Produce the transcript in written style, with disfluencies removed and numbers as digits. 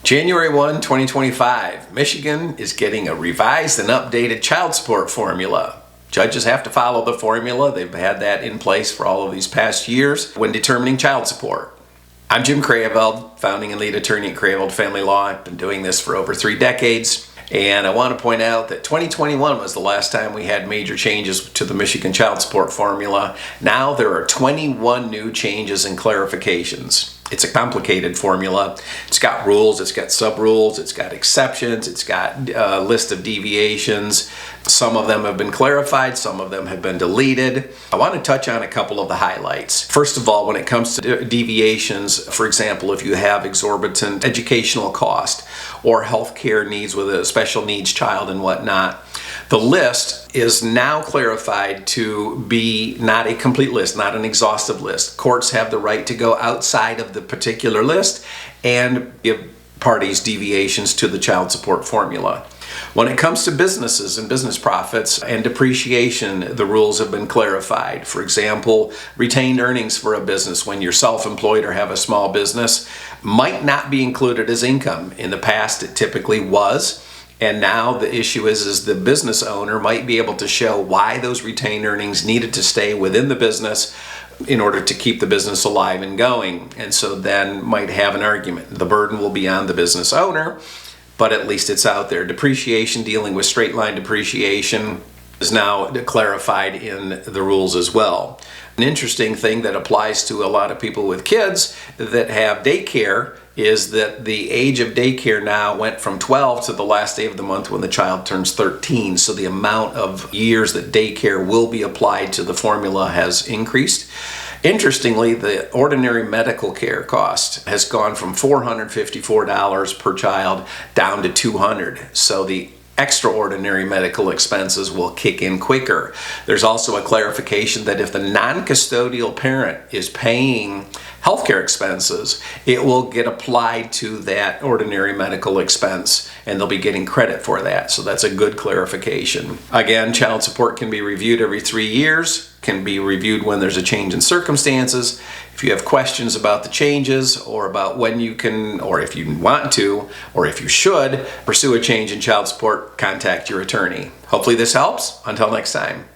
January 1, 2025, Michigan is getting a revised and updated child support formula. Judges have to follow the formula. They've had that in place for all of these past years when determining child support. I'm Jim Krayeveld, founding and lead attorney at Krayeveld Family Law. I've been doing this for over 3 decades. And I want to point out that 2021 was the last time we had major changes to the Michigan child support formula. Now there are 21 new changes and clarifications. It's a complicated formula. It's got rules, it's got sub-rules, it's got exceptions, it's got a list of deviations. Some of them have been clarified, some of them have been deleted. I want to touch on a couple of the highlights. First of all, when it comes to deviations, for example, if you have exorbitant educational cost or health care needs with a special needs child and whatnot, the list is now clarified to be not a complete list, not an exhaustive list. Courts have the right to go outside of the particular list and give parties deviations to the child support formula. When it comes to businesses and business profits and depreciation, the rules have been clarified. For example, retained earnings for a business when you're self-employed or have a small business might not be included as income. In the past, it typically was. And now the issue is the business owner might be able to show why those retained earnings needed to stay within the business in order to keep the business alive and going. And so then might have an argument. The burden will be on the business owner, but at least it's out there. Depreciation, dealing with straight line depreciation, is now clarified in the rules as well. An interesting thing that applies to a lot of people with kids that have daycare is that the age of daycare now went from 12 to the last day of the month when the child turns 13. So the amount of years that daycare will be applied to the formula has increased. Interestingly, the ordinary medical care cost has gone from $454 per child down to $200. So the extraordinary medical expenses will kick in quicker. There's also a clarification that if the non-custodial parent is paying healthcare expenses, it will get applied to that ordinary medical expense and they'll be getting credit for that. So that's a good clarification. Again, child support can be reviewed every 3 years, can be reviewed when there's a change in circumstances. If you have questions about the changes or about when you can, or if you want to, or if you should pursue a change in child support, contact your attorney. Hopefully this helps. Until next time.